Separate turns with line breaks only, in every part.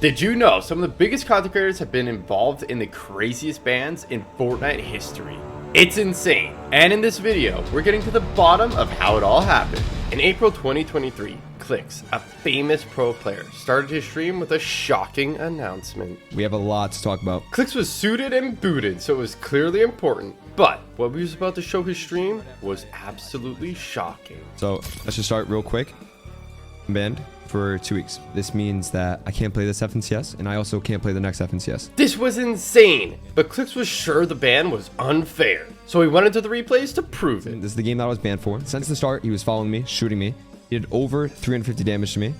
Did you know some of the biggest content creators have been involved in the craziest bans in Fortnite history? It's insane. And in this video, we're getting to the bottom of how it all happened. In April 2023, Clix, a famous pro player, started his stream with a shocking announcement.
We have a lot to talk about.
Clix was suited and booted, so it was clearly important. But what he was about to show his stream was absolutely shocking.
So let's just start real quick. I'm banned for 2 weeks. This means that I can't play this FNCS, and I also can't play the next FNCS.
This was insane, but Clix was sure the ban was unfair. So he went into the replays to prove it.
This is the game that I was banned for. Since the start, he was following me, shooting me. He did over 350 damage to me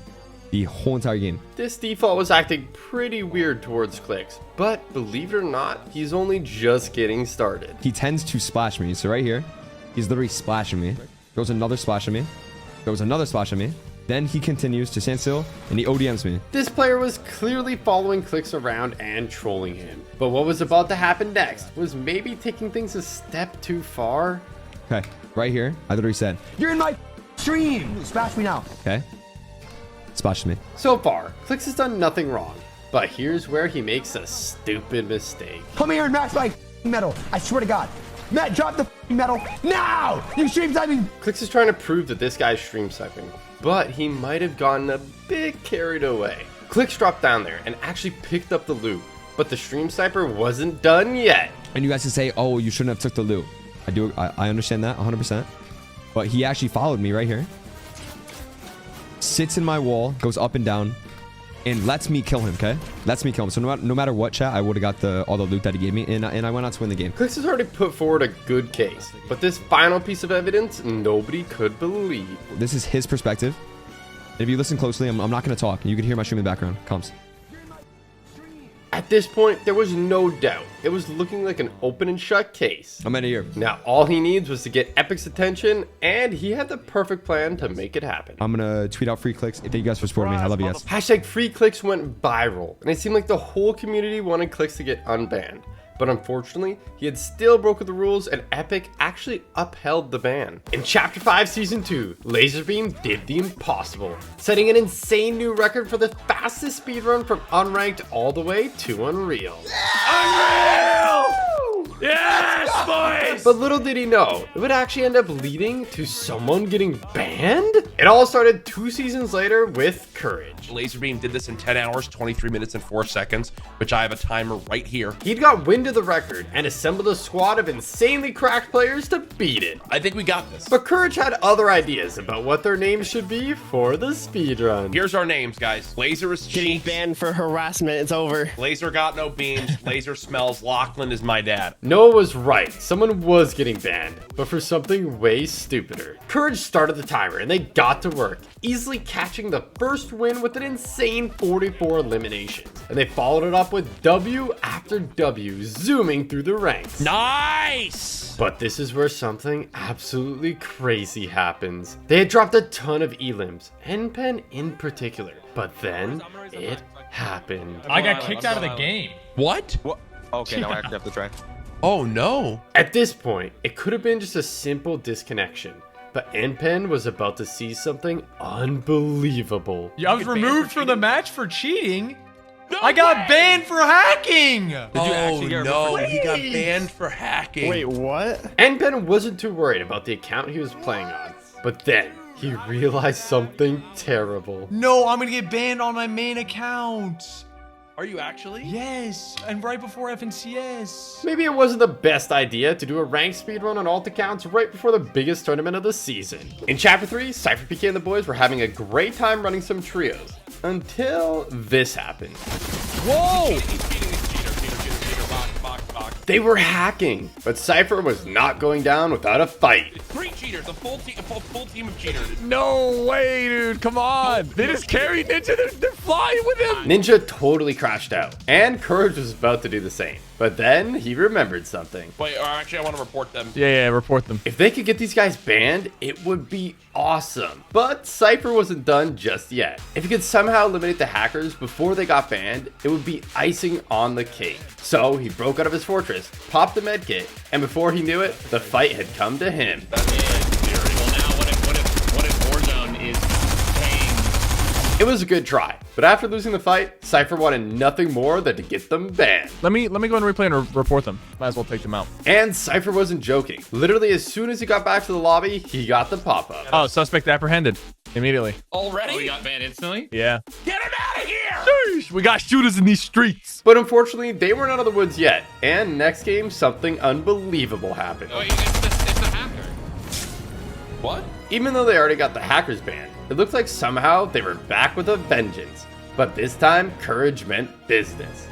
the whole entire game.
This default was acting pretty weird towards Clix, but believe it or not, he's only just getting started.
He tends to splash me. So right here, he's literally splashing me. Throws another splash at me. Throws another splash at me. Then he continues to stand still and he ODMs me.
This player was clearly following Clix around and trolling him. But what was about to happen next was maybe taking things a step too far.
Okay, right here, I literally said,
"You're in my stream! Smash me now!"
Okay, splashed me.
So far, Clix has done nothing wrong. But here's where he makes a stupid mistake.
Come here and match my medal. I swear to God. Matt, drop the medal now! You stream sniping!
Clix is trying to prove that this guy's stream sniping, but he might have gotten a bit carried away. Clix dropped down there and actually picked up the loot, but the stream sniper wasn't done yet.
And you guys can say, oh, you shouldn't have took the loot. I understand that 100%. But he actually followed me right here. Sits in my wall, goes up and down, and lets me kill him, okay? Lets me kill him. So no matter what, chat, I would have got all the loot that he gave me, and I went on to win the game.
Clix has already put forward a good case, but this final piece of evidence, nobody could believe.
This is his perspective. And if you listen closely, I'm not going to talk. You can hear my stream in the background. Comes.
At this point, there was no doubt. It was looking like an open and shut case.
I'm out of here.
Now, all he needs was to get Epic's attention, and he had the perfect plan to make it happen.
I'm going to tweet out free clicks. Thank you guys for supporting me. I love you guys.
Hashtag free Clix went viral, and it seemed like the whole community wanted Clix to get unbanned. But unfortunately, he had still broken the rules, and Epic actually upheld the ban. In Chapter 5, Season 2, Laserbeam did the impossible, setting an insane new record for the fastest speedrun from unranked all the way to Unreal.
Unreal! Yes, boys!
But little did he know, it would actually end up leading to someone getting banned? It all started 2 seasons later with Courage.
Laserbeam did this in 10 hours, 23 minutes, and 4 seconds, which I have a timer right here.
He'd got wind of the record and assembled a squad of insanely cracked players to beat it.
I think we got this.
But Courage had other ideas about what their names should be for the speedrun.
Here's our names, guys. Laser is
Getting
cheap.
banned for harassment. It's over.
Laser got no beams. Laser smells. Lachlan is my dad.
Noah was right. Someone was getting banned, but for something way stupider. Courage started the timer and they got to work, easily catching the first win with an insane 44 eliminations. And they followed it up with W after W, zooming through the ranks.
Nice!
But this is where something absolutely crazy happens. They had dropped a ton of elims, NPen in particular, but then it happened.
I got kicked out of the game.
What?
Okay, now I actually have to try.
Oh, no.
At this point, it could have been just a simple disconnection, but NPen was about to see something unbelievable.
Yeah, I was removed from the match for cheating. I got banned for hacking.
Did you actually get removed? He got banned for hacking.
Wait, what?
NPen wasn't too worried about the account he was playing on, but then he realized something terrible.
No, I'm gonna get banned on my main account.
Are you actually?
Yes, and right before FNCS.
Maybe it wasn't the best idea to do a ranked speedrun on alt accounts right before the biggest tournament of the season. In Chapter 3, CipherPK and the boys were having a great time running some trios, until this happened.
Whoa!
They were hacking, but Cypher was not going down without a fight.
3 cheaters, a full team of cheaters.
No way, dude. Come on. They just carried Ninja. They're flying with him.
Ninja totally crashed out, and Courage was about to do the same. But then he remembered something.
Wait, actually, I want to report them.
Yeah, report them.
If they could get these guys banned, it would be awesome. But Cypher wasn't done just yet. If he could somehow eliminate the hackers before they got banned, it would be icing on the cake. So he broke out of his fortress, popped the medkit, and before he knew it, the fight had come to him.
Well, now what if Warzone is paying
It was a good try, but after losing the fight, Cypher wanted nothing more than to get them banned.
Let me go and replay and report them. Might as well take them out.
And Cypher wasn't joking. Literally, as soon as he got back to the lobby, he got the pop-up.
Oh, suspect apprehended immediately.
Already?
Oh, he got banned instantly?
Yeah.
Get him out of here!
Sheesh, we got shooters in these streets.
But unfortunately, they weren't out of the woods yet. And next game, something unbelievable happened.
Oh, it's the hacker.
What?
Even though they already got the hackers banned, it looked like somehow they were back with a vengeance. But this time, courage meant business.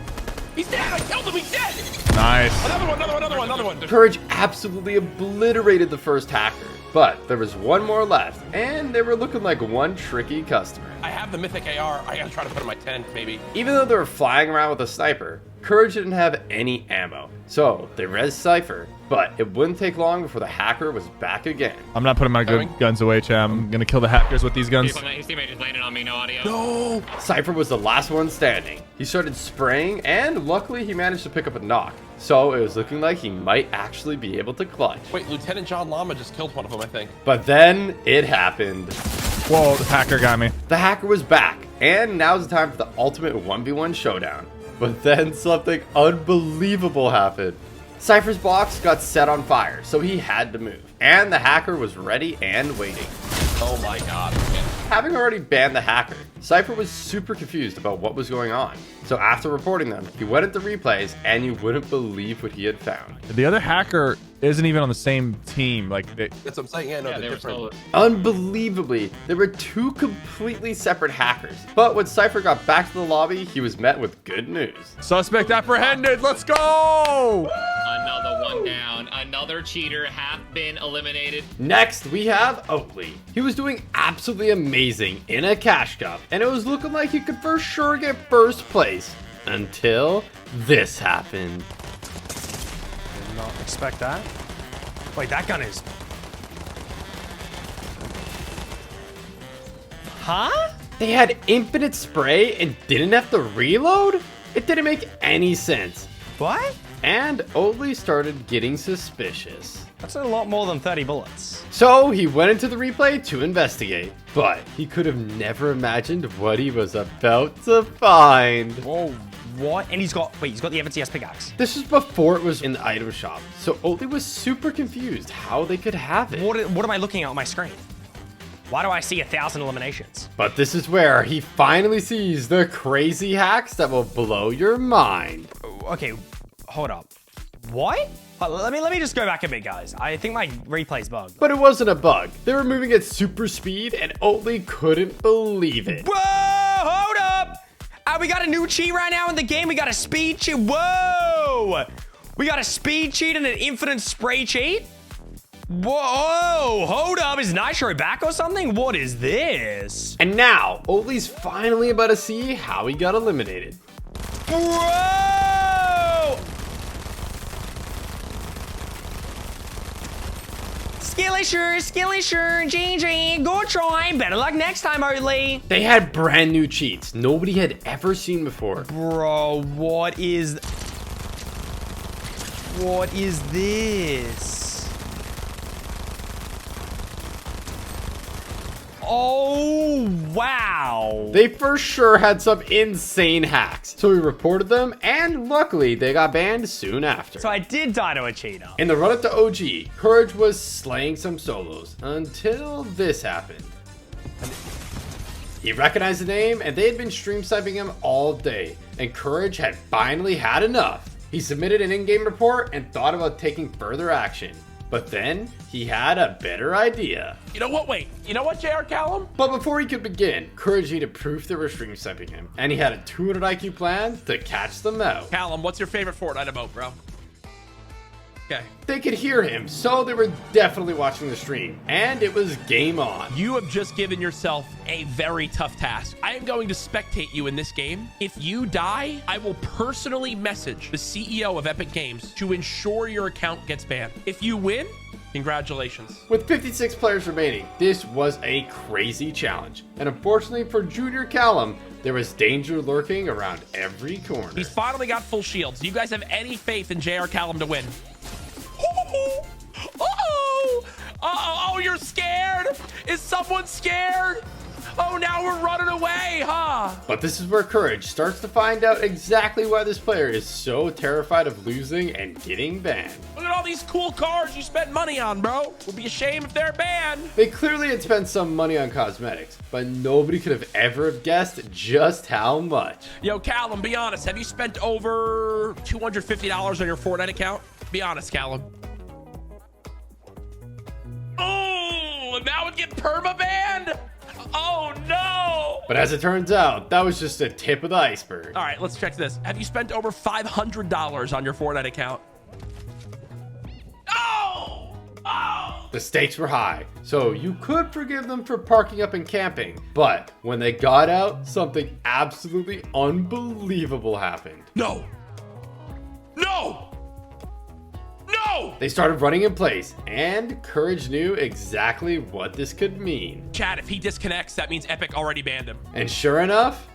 He's dead! I killed him! He's dead!
Nice.
Another one.
Courage absolutely obliterated the first hacker. But there was one more left, and they were looking like one tricky customer.
I have the mythic AR. I gotta try to put it in my tent, maybe.
Even though they were flying around with a sniper, Courage didn't have any ammo. So they res Cypher, but it wouldn't take long before the hacker was back again.
I'm not putting my good guns away, Cham. I'm gonna kill the hackers with these guns.
His teammate just landed on me, no audio.
No! Cypher was the last one standing. He started spraying, and luckily he managed to pick up a knock. So it was looking like he might actually be able to clutch.
Wait, Lieutenant John Llama just killed one of them, I think.
But then it happened.
Whoa, the hacker got me.
The hacker was back, and now's the time for the ultimate 1v1 showdown. But then something unbelievable happened. Cypher's box got set on fire, so he had to move. And the hacker was ready and waiting.
Oh my god.
Having already banned the hacker, Cypher was super confused about what was going on. So after reporting them, he went into replays, and you wouldn't believe what he had found.
The other hacker isn't even on the same team. Like,
That's what I'm saying. Yeah, no, they're
they were
different.
Unbelievably, there were two completely separate hackers. But when Cypher got back to the lobby, he was met with good news.
suspect apprehended. Let's go.
Another one down. Another cheater have been eliminated.
Next, we have Oakley. He was doing absolutely amazing in a cash cup, and it was looking like he could for sure get first place. Until this happened.
Did not expect that. Wait, that gun is... Huh?
They had infinite spray and didn't have to reload? It didn't make any sense.
What?
And Oakley started getting suspicious.
That's a lot more than 30 bullets.
So he went into the replay to investigate, but he could have never imagined what he was about to find.
Whoa, what? And he's got the FNCS pickaxe.
This was before it was in the item shop, so Oakley was super confused how they could have it.
What am I looking at on my screen? Why do I see 1,000 eliminations?
But this is where he finally sees the crazy hacks that will blow your mind.
Okay, hold up. What? Let me just go back a bit, guys. I think my replay's bugged.
But it wasn't a bug. They were moving at super speed, and Oakley couldn't believe it.
Whoa, hold up. We got a new cheat right now in the game. We got a speed cheat. Whoa. We got a speed cheat and an infinite spray cheat. Whoa, hold up. Is Nitro back or something? What is this?
And now, Oakley's finally about to see how he got eliminated.
Whoa! Skilly sure, GG, good try. Better luck next time, Oakley.
They had brand new cheats nobody had ever seen before.
Bro, what is this? Oh, wow.
They for sure had some insane hacks, so we reported them, and luckily they got banned soon after.
So I did die to a cheater.
In the run up to OG, Courage was slaying some solos until this happened. He recognized the name, and they had been stream sniping him all day, and Courage had finally had enough. He submitted an in-game report and thought about taking further action. But then, he had a better idea.
You know what? Wait. You know what, JR Callum?
But before he could begin, Courage needed proof they were stream sniping him. And he had a 200 IQ plan to catch them out.
Callum, what's your favorite Fortnite emote, bro? Okay.
They could hear him, so they were definitely watching the stream. And it was game on.
You have just given yourself a very tough task. I am going to spectate you in this game. If you die, I will personally message the CEO of Epic Games to ensure your account gets banned. If you win, congratulations.
With 56 players remaining, this was a crazy challenge. And unfortunately for Junior Callum, there was danger lurking around every corner.
He's finally got full shields. Do you guys have any faith in JR Callum to win? Oh, you're scared? Is someone scared? Oh, now we're running away, huh?
But this is where Courage starts to find out exactly why this player is so terrified of losing and getting banned.
Look at all these cool cars you spent money on, bro. Would be a shame if they're banned.
They clearly had spent some money on cosmetics, but nobody could have ever guessed just how much.
Yo, Callum, be honest. Have you spent over $250 on your Fortnite account? Be honest, Callum. Oh, and that would get perma-banned? Oh, no.
But as it turns out, that was just a tip of the iceberg.
All right, let's check this. Have you spent over $500 on your Fortnite account? Oh! Oh!
The stakes were high, so you could forgive them for parking up and camping. But when they got out, something absolutely unbelievable happened.
No. No! No!
They started running in place, and Courage knew exactly what this could mean.
Chad, if he disconnects, that means Epic already banned him.
And sure enough,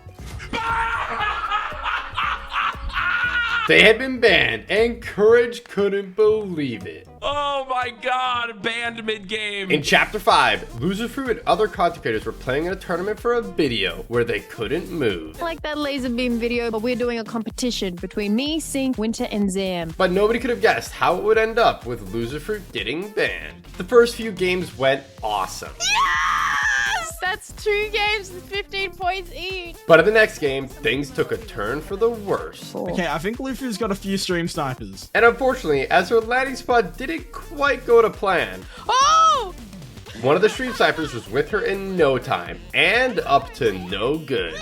they had been banned, and Courage couldn't believe it.
Oh my god, banned mid-game.
In Chapter 5, Loserfruit and other content creators were playing in a tournament for a video where they couldn't move.
Like that laser beam video, but we're doing a competition between me, Sync, Winter, and Zam.
But nobody could have guessed how it would end up with Loserfruit getting banned. The first few games went awesome.
Yes! That's 2 games and 15 points each.
But in the next game, things took a turn for the worse.
Okay, I think Luffy's got a few stream snipers.
And unfortunately, as her landing spot didn't quite go to plan,
Oh!
one of the stream snipers was with her in no time, and up to no good.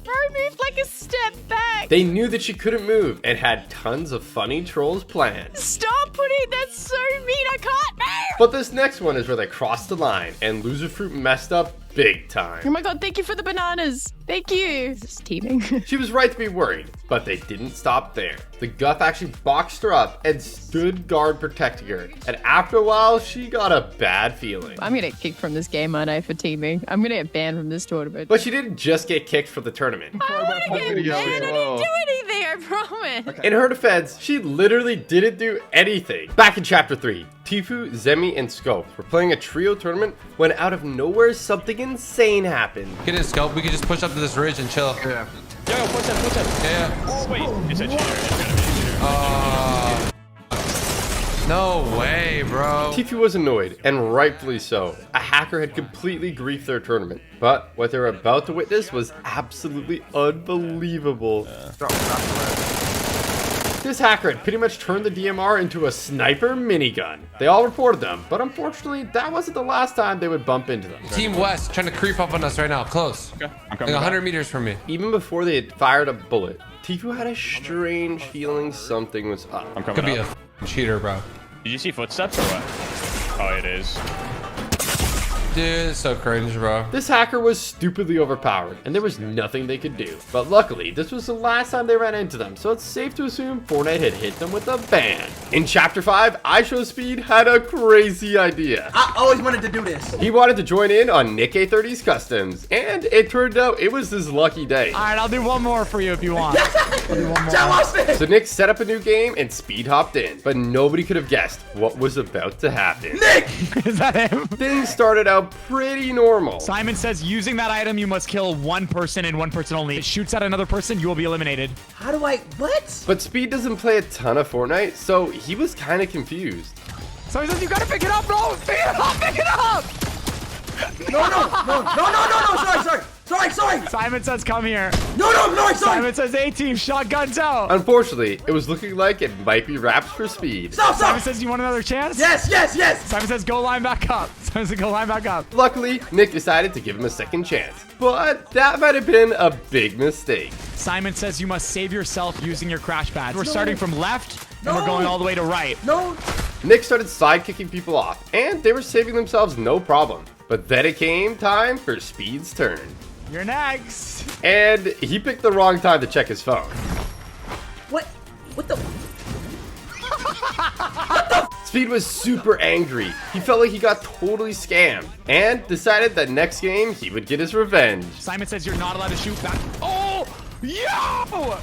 Bro moved like a step back.
They knew that she couldn't move and had tons of funny trolls planned.
Stop putting that so mean. I can't move.
But this next one is where they crossed the line, and Loserfruit messed up big
Oh
time.
my god, thank you for the bananas. Thank you. This is teaming.
She was right to be worried, but they didn't stop there. The Guff actually boxed her up and stood guard protecting her, and after a while, she got a bad feeling.
I'm gonna get kicked from this game, aren't I, for teaming? I'm gonna get banned from this tournament.
But she didn't just get kicked from the tournament.
I wanna get banned. I didn't do anything, I promise.
In her defense, she literally didn't do anything. Back in Chapter 3, Tfue, Zemi, and Scope were playing a trio tournament when out of nowhere something insane happened.
Get in, Scope. We can just push up to this ridge and chill.
Yo, push up, push up.
Yeah.
Wait, it's a cheater. It's gonna be a cheater.
No way, bro.
Tfue was annoyed, and rightfully so. A hacker had completely griefed their tournament. But what they were about to witness was absolutely unbelievable. This hacker had pretty much turned the DMR into a sniper minigun. They all reported them, but unfortunately, that wasn't the last time they would bump into them.
Team West trying to creep up on us right now. Close.
Okay, I'm
Like
coming
100
back.
meters from me.
Even before they had fired a bullet, Tfue had a strange feeling something was up.
I'm coming
Could be a
up.
cheater, bro.
Did you see footsteps or what? Oh, it is.
Dude, it's so cringe, bro.
This hacker was stupidly overpowered, and there was nothing they could do. But luckily, this was the last time they ran into them, so it's safe to assume Fortnite had hit them with a ban. In Chapter 5, Ishowspeed had a crazy idea.
I always wanted to do this.
He wanted to join in on Nick A30's customs, and it turned out it was his lucky day.
All right, I'll do one more for you if you want.
So Nick set up a new game and speed hopped in, but nobody could have guessed what was about to happen.
Is that him?
Things started out pretty normal.
Simon says using that item, you must kill one person and one person only. If it shoots at another person, you will be eliminated.
How do I, what?
But Speed doesn't play a ton of Fortnite, so he was kind of confused.
So he says you gotta pick it up, bro. Pick it up, pick it up.
No, sorry.
Simon says come here.
No, sorry.
Simon says A-team, shotguns out.
Unfortunately, it was looking like it might be wraps for Speed.
Simon says you want another chance?
Yes.
Simon says go line back up. Simon says go line back up.
Luckily, Nick decided to give him a second chance, but that might have been a big mistake.
Simon says you must save yourself using your crash pads. We're starting from left and we're going all the way to right.
No.
Nick started side kicking people off, and they were saving themselves no problem. But then it came time for Speed's turn.
You're next.
And he picked the wrong time to check his phone.
What the?
Speed was super angry. He felt like he got totally scammed and decided that next game he would get his revenge.
Simon says you're not allowed to shoot back. Oh, yo!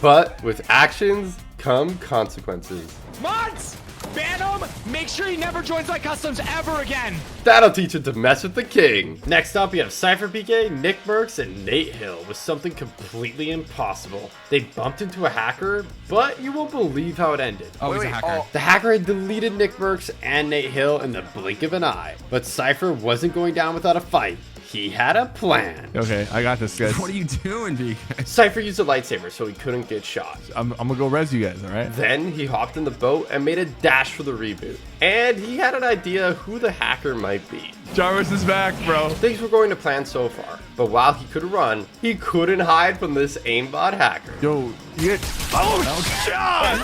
But with actions come consequences.
Mods! ban him. Make sure he never joins my customs ever again.
That'll teach him to mess with the king. Next up, we have CipherPK, Nick Merckx, and Nate Hill with something completely impossible. They bumped into a hacker, but you won't believe how it ended.
Oh, he's a hacker.
The hacker had deleted Nick Merckx and Nate Hill in the blink of an eye, but Cypher wasn't going down without a fight. He had a plan.
Okay, I got this, guys.
What are you doing, BK?
Cypher used a lightsaber so he couldn't get shot.
I'm gonna go res you guys, all right?
Then he hopped in the boat and made a dash for the reboot. And he had an idea who the hacker might be.
Jarvis is back, bro.
Things were going to plan so far, but while he could run, he couldn't hide from this aimbot hacker.
Yo, you get... Oh, shot!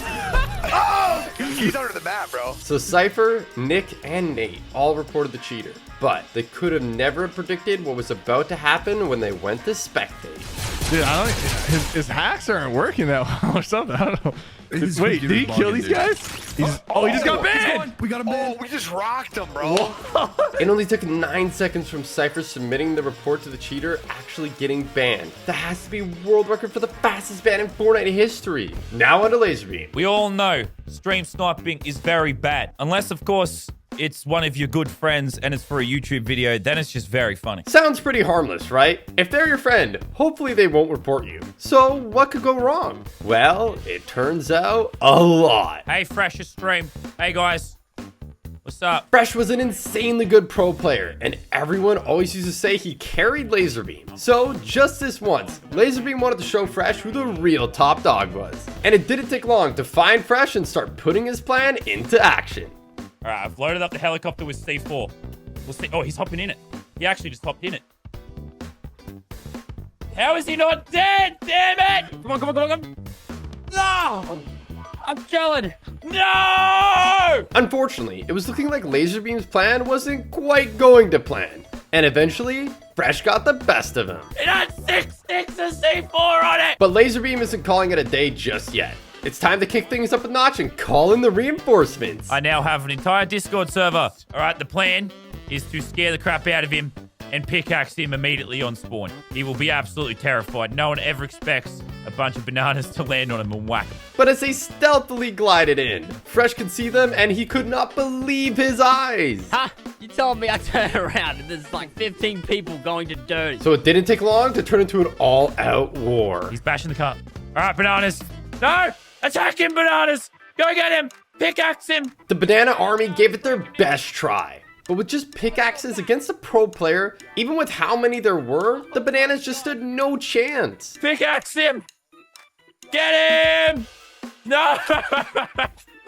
Oh! He's under the map, bro.
So Cypher, Nick, and Nate all reported the cheater, but they could have never predicted what was about to happen when they went to spectate.
Dude, I don't... His hacks aren't working that well or something. I don't know. Wait, did he kill these guys? He just got banned!
We got him banned.
Oh, we just rocked him, bro.
It only took 9 seconds from Cypher submitting the report to the cheater actually getting banned. That has to be world record for the fastest ban in Fortnite history. Now on to Laserbeam.
We all know stream sniping is very bad. Unless, of course, it's one of your good friends and it's for a YouTube video, then it's just very funny.
Sounds pretty harmless, right? If they're your friend, hopefully they won't report you. So what could go wrong? Well, it turns out a lot.
Hey, Fresh stream. Hey, guys. What's up?
Fresh was an insanely good pro player, and everyone always used to say he carried Laserbeam. So just this once, Laserbeam wanted to show Fresh who the real top dog was. And it didn't take long to find Fresh and start putting his plan into action.
All right, I've loaded up the helicopter with C4. We'll see. Oh, he's hopping in it. He actually just hopped in it. How is he not dead? Damn it! Come on, come on, come on, come on. No! I'm killing. No!
Unfortunately, it was looking like Laserbeam's plan wasn't quite going to plan. And eventually, Fresh got the best of him.
It had 6 sticks of C4 on it!
But Laserbeam isn't calling it a day just yet. It's time to kick things up a notch and call in the reinforcements.
I now have an entire Discord server. All right, the plan is to scare the crap out of him and pickaxe him immediately on spawn. He will be absolutely terrified. No one ever expects a bunch of bananas to land on him and whack him.
But as they stealthily glided in, Fresh could see them and he could not believe his eyes.
Ha! You told me I turned around and there's like 15 people going to dirty.
So it didn't take long to turn into an all-out war.
He's bashing the car. All right, bananas. No! Attack him, bananas! Go get him! Pickaxe him!
The banana army gave it their best try. But with just pickaxes against a pro player, even with how many there were, the bananas just stood no chance.
Pickaxe him! Get him! No!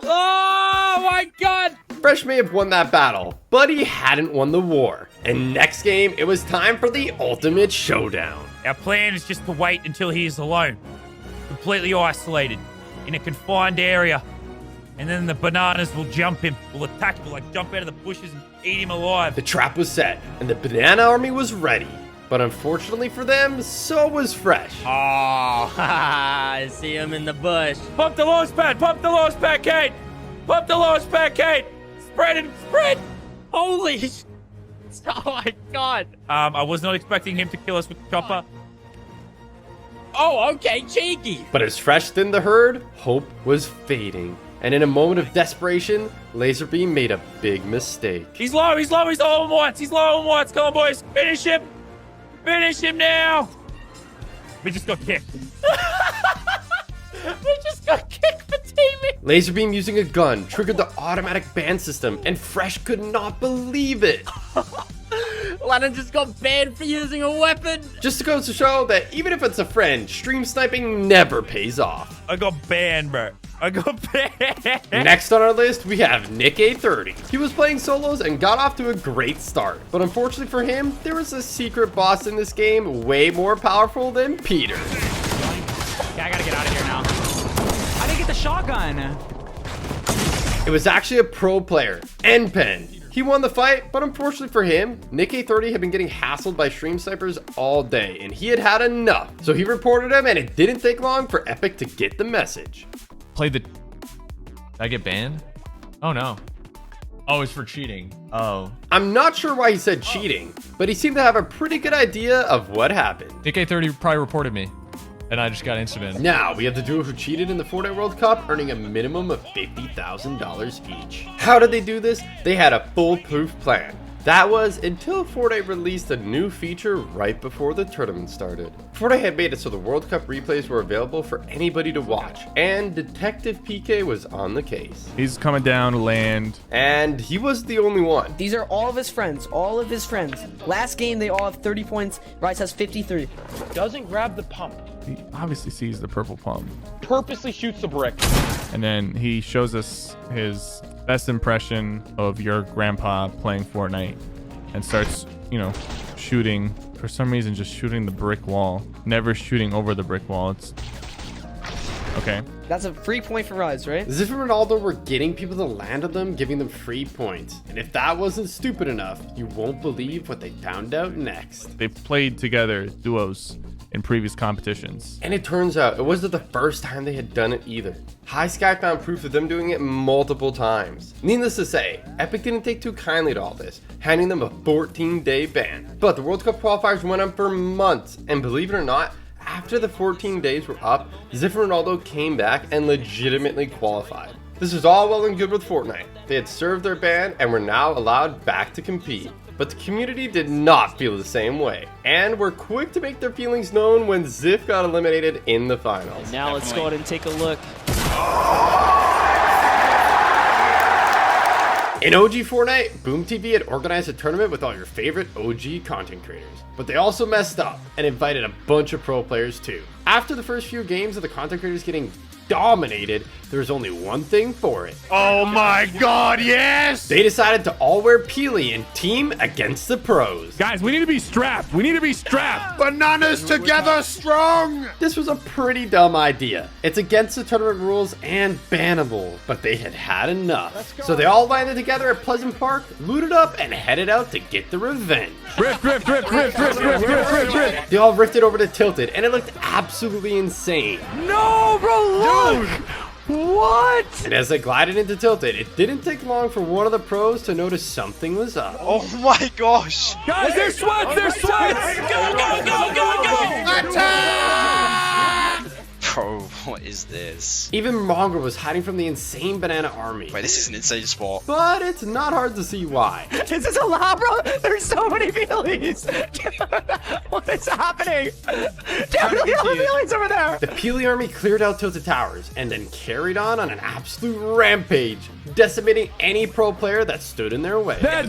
Oh my god!
Fresh may have won that battle, but he hadn't won the war. And next game, it was time for the ultimate showdown.
Our plan is just to wait until he is alone. Completely isolated. In a confined area. And then the bananas will jump him. Will attack him. Will like jump out of the bushes and eat him alive.
The trap was set, and the banana army was ready. But unfortunately for them, so was Fresh.
Oh, I see him in the bush.
Pump the launch pad! Pump the launch pad, Kate! Pump the launch pad, Kate! Spread it! Spread!
Holy oh my god.
I was not expecting him to kill us with the chopper.
Oh, okay, cheeky.
But as Fresh thinned the herd, hope was fading. And in a moment of desperation, Laserbeam made a big mistake.
He's low, he's low, he's low on whites, he's low on whites. Come on, boys, finish him. Finish him now. We just got kicked. We just got kicked for teaming.
Laserbeam using a gun triggered the automatic ban system, and Fresh could not believe it.
Lachlan just got banned for using a weapon.
Just to go to show that even if it's a friend, stream sniping never pays off.
I got banned, bro. I got banned.
Next on our list, we have Nick A30. He was playing solos and got off to a great start. But unfortunately for him, there was a secret boss in this game way more powerful than Peter.
Okay, I gotta get out of here now. I didn't get the shotgun.
It was actually a pro player, N-Pen. He won the fight, but unfortunately for him, Nick A30 had been getting hassled by stream snipers all day, and he had had enough. So he reported him, and it didn't take long for Epic to get the message.
Played the... Did I get banned? Oh, no. Oh, it's for cheating. Oh.
I'm not sure why he said cheating, but he seemed to have a pretty good idea of what happened.
Nick A30 probably reported me. and I just got instant in.
Now, we have the duo who cheated in the Fortnite World Cup, earning a minimum of $50,000 each. How did they do this? They had a foolproof plan. That was until Fortnite released a new feature right before the tournament started. Fortnite had made it so the World Cup replays were available for anybody to watch, and Detective PK was on the case.
He's coming down to land.
And he was the only one.
These are all of his friends. All of his friends. Last game, they all have 30 points. Rice has 53.
Doesn't grab the pump.
He obviously sees the purple pump.
Purposely shoots the brick.
And then he shows us his best impression of your grandpa playing Fortnite and starts, you know, shooting. For some reason, just shooting the brick wall. Never shooting over the brick wall. It's okay.
That's a free point for Rise, right?
As if Ronaldo were getting people to land on them, giving them free points. And if that wasn't stupid enough, you won't believe what they found out next.
They played together duos in previous competitions.
And it turns out it wasn't the first time they had done it either. High Sky found proof of them doing it multiple times. Needless to say, Epic didn't take too kindly to all this, handing them a 14-day ban. But the World Cup qualifiers went on for months, and believe it or not, after the 14 days were up, SerpentAU came back and legitimately qualified. This was all well and good with Fortnite. They had served their ban and were now allowed back to compete. But the community did not feel the same way, and were quick to make their feelings known when Ziff got eliminated in the finals.
Now let's go ahead and take a look.
In OG Fortnite, Boom TV had organized a tournament with all your favorite OG content creators, but they also messed up and invited a bunch of pro players too. After the first few games of the content creators getting dominated, there was only one thing for it.
Oh my god, yes!
They decided to all wear Peely and team against the pros.
Guys, we need to be strapped. We need to be strapped.
Bananas together strong!
This was a pretty dumb idea. It's against the tournament rules and bannable, but they had had enough. So they all landed together at Pleasant Park, looted up, and headed out to get the revenge.
Rift.
They all rifted over to Tilted, and it looked absolutely insane.
No, bro, look! What?
And as they glided into Tilted, it didn't take long for one of the pros to notice something was up.
Oh my gosh!
Guys, they're sweats! They're sweats! Go!
Attack! Bro, what is this?
Even Mongrel was hiding from the insane banana army.
Wait, this is an insane spot.
But it's not hard to see why.
Is this allowed, bro? There's so many Peelies! What is happening? Dude, look at all the Peelies over there!
The Peely army cleared out Tilted Towers and then carried on an absolute rampage, decimating any pro player that stood in their way.
Dead!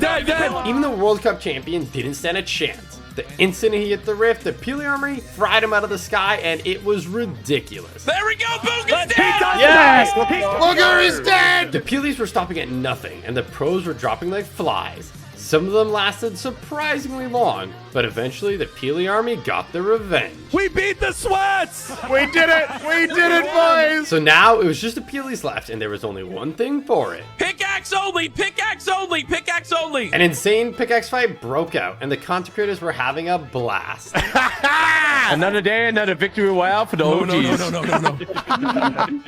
Even the World Cup champion didn't stand a chance. The instant he hit the rift, the Peely army fried him out of the sky, and it was ridiculous.
There we go, Booga's dead!
Yes!
Booger is dead!
The Peelies were stopping at nothing, and the pros were dropping like flies. Some of them lasted surprisingly long, but eventually the Peely army got their revenge.
We beat the sweats!
We did it! We did it, boys!
So now it was just the Peelies left, and there was only one thing for it.
Pickaxe only! Pickaxe only! Pickaxe only!
An insane pickaxe fight broke out, and the content creators were having a blast.
Another day, another victory royale for the OGs.
No.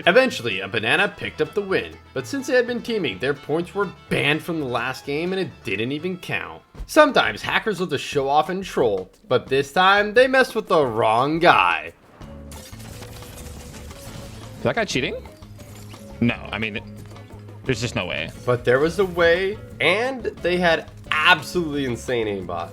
Eventually, a banana picked up the win, but since they had been teaming, their points were banned from the last game, and it didn't even count. Sometimes hackers love to show off and troll, but this time they messed with the wrong guy.
Is that guy cheating? No, I mean, there's just no way.
But there was a way, and they had absolutely insane aimbot.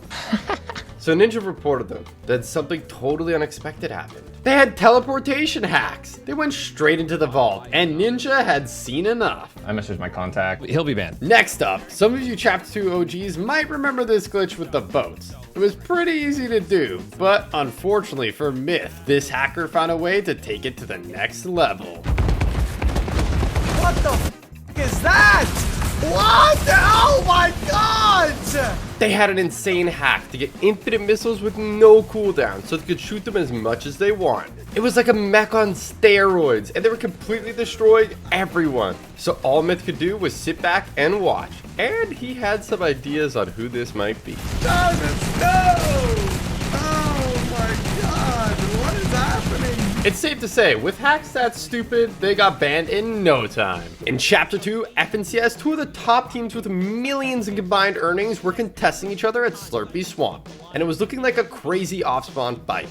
So Ninja reported them that something totally unexpected happened. They had teleportation hacks. They went straight into the vault, and Ninja had seen enough.
I messaged my contact. He'll be banned.
Next up, some of you Chapter 2 OGs might remember this glitch with the boats. It was pretty easy to do, but unfortunately for Myth, this hacker found a way to take it to the next level.
What the f is that? What? Oh my god!
They had an insane hack to get infinite missiles with no cooldown, so they could shoot them as much as they want. It was like a mech on steroids, and they were completely destroying everyone. So all Myth could do was sit back and watch. And he had some ideas on who this might be.
Jarvis, no! Oh my god, what is happening?
It's safe to say, with hacks that stupid, they got banned in no time. In Chapter 2, FNCS, two of the top teams with millions in combined earnings were contesting each other at Slurpee Swamp, and it was looking like a crazy off-spawn fight.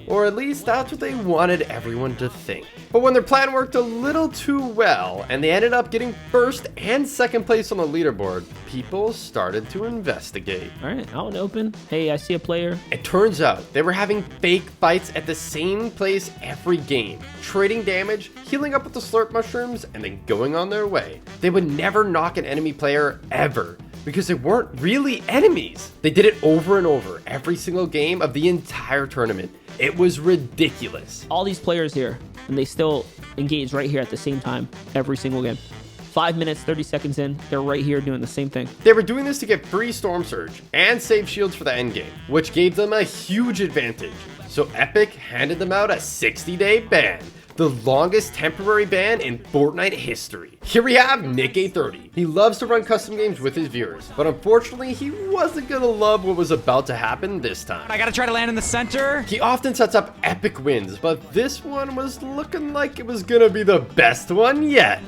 Or at least that's what they wanted everyone to think. But when their plan worked a little too well, and they ended up getting first and second place on the leaderboard, people started to investigate.
All right, out and open. Hey, I see a player.
It turns out they were having fake fights at the same place every game, trading damage, healing up with the slurp mushrooms, and then going on their way. They would never knock an enemy player ever, because they weren't really enemies. They did it over and over every single game of the entire tournament. It was ridiculous.
All these players here, and they still engage right here at the same time every single game. 5 minutes, 30 seconds in, they're right here doing the same thing.
They were doing this to get free Storm Surge and save shields for the endgame, which gave them a huge advantage. So Epic handed them out a 60-day ban, the longest temporary ban in Fortnite history. Here we have Nick830. He loves to run custom games with his viewers, but unfortunately he wasn't gonna love what was about to happen this time.
I gotta try to land in the center.
He often sets up epic wins, but this one was looking like it was gonna be the best one yet.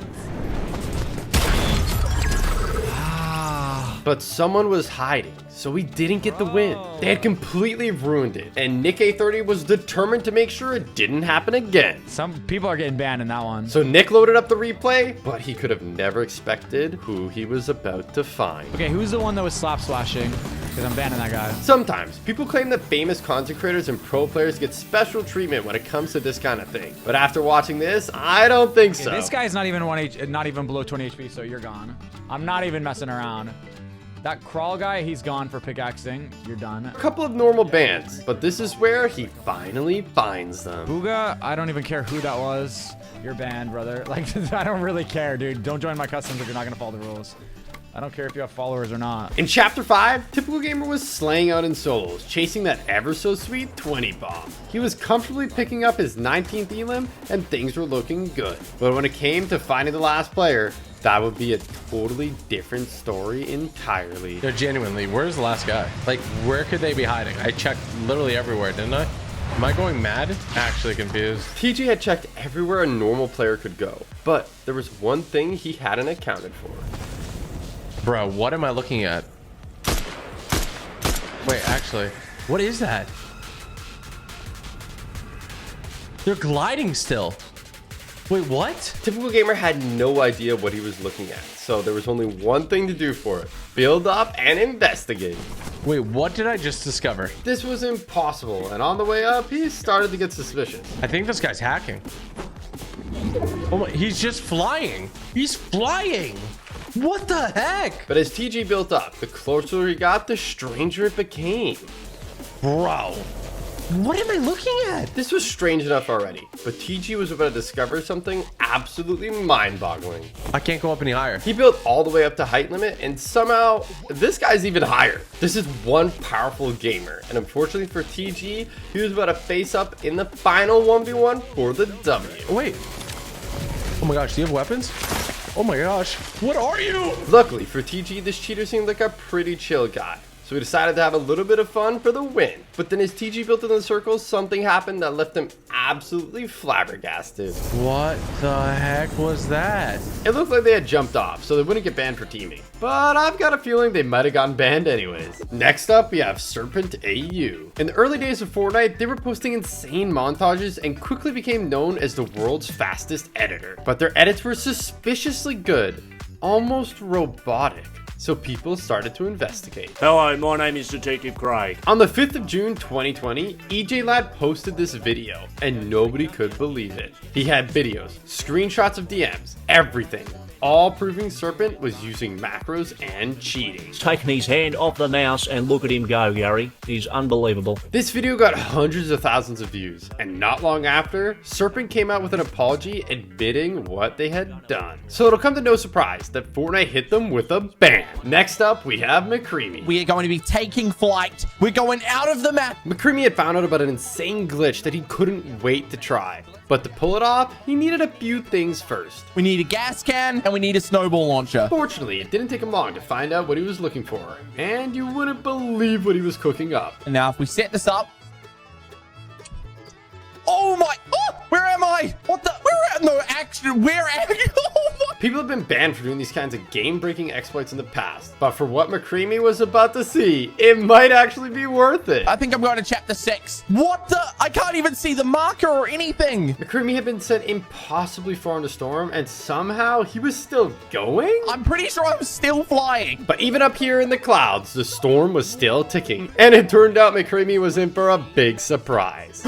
But someone was hiding, so he didn't get the win. They had completely ruined it, and Nick830 was determined to make sure it didn't happen again.
Some people are getting banned in that one.
So Nick loaded up the replay, but he could have never expected who he was about to find.
Okay, who's the one that was slap slashing? Because I'm banning that guy.
Sometimes people claim that famous content creators and pro players get special treatment when it comes to this kind of thing. But after watching this, I don't think so.
This guy's not even not even below 20 HP, so you're gone. I'm not even messing around. That crawl guy, he's gone for pickaxing. You're done.
A couple of normal bans, but this is where he finally finds them.
Booga, I don't even care who that was. You're banned, brother. Like, I don't really care, dude. Don't join my customs if you're not gonna follow the rules. I don't care if you have followers or not.
In Chapter 5, Typical Gamer was slaying out in solos, chasing that ever so sweet 20 bomb. He was comfortably picking up his 19th elim, and things were looking good. But when it came to finding the last player, that would be a totally different story entirely.
No, genuinely, where's the last guy? Like, where could they be hiding? I checked literally everywhere, didn't I? Am I going mad? Actually confused.
TG had checked everywhere a normal player could go, but there was one thing he hadn't accounted for.
Bro, what am I looking at? Wait, actually, what is that? They're gliding still. Wait, what?
Typical Gamer had no idea what he was looking at, so there was only one thing to do for it. Build up and investigate.
Wait, what did I just discover?
This was impossible, and on the way up, he started to get suspicious.
I think this guy's hacking. Oh my, he's just flying. He's flying. What the heck?
But as TG built up, the closer he got, the stranger it became.
Bro, what am I looking at?
This was strange enough already, but TG was about to discover something absolutely mind-boggling.
I can't go up any higher.
He built all the way up to height limit, and somehow, this guy's even higher. This is one powerful gamer, and unfortunately for TG, he was about to face up in the final 1v1 for the W.
Wait. Oh my gosh, do you have weapons? Oh my gosh, what are you?
Luckily for TG, this cheater seemed like a pretty chill guy, so he decided to have a little bit of fun for the win. But then as TG built in the circle, something happened that left him absolutely flabbergasted.
What the heck was that?
It looked like they had jumped off, so they wouldn't get banned for teaming. But I've got a feeling they might have gotten banned anyways. Next up, we have SerpentAU. In the early days of Fortnite, they were posting insane montages and quickly became known as the world's fastest editor. But their edits were suspiciously good, almost robotic. So people started to investigate.
Hello, my name is Detective Craig.
On the 5th of June 2020, EJ Lad posted this video, and nobody could believe it. He had videos, screenshots of DMs, everything, all proving Serpent was using macros and cheating.
He's taken his hand off the mouse and look at him go, Gary. He's unbelievable.
This video got hundreds of thousands of views, and not long after, Serpent came out with an apology admitting what they had done. So it'll come to no surprise that Fortnite hit them with a ban. Next up, we have McCreamy.
We are going to be taking flight. We're going out of the map.
McCreamy had found out about an insane glitch that he couldn't wait to try. But to pull it off, he needed a few things first.
We need a gas can and we need a snowball launcher.
Fortunately, it didn't take him long to find out what he was looking for. And you wouldn't believe what he was cooking up.
And now if we set this up. Oh my, oh, where am I? What the, where am, no, actually, where am I? Oh my
People have been banned for doing these kinds of game-breaking exploits in the past, but for what McCreamy was about to see, it might actually be worth it.
I think I'm going to chapter 6. What the? I can't even see the marker or anything.
McCreamy had been sent impossibly far into storm, and somehow he was still going?
I'm pretty sure I'm still flying.
But even up here in the clouds, the storm was still ticking, and it turned out McCreamy was in for a big surprise.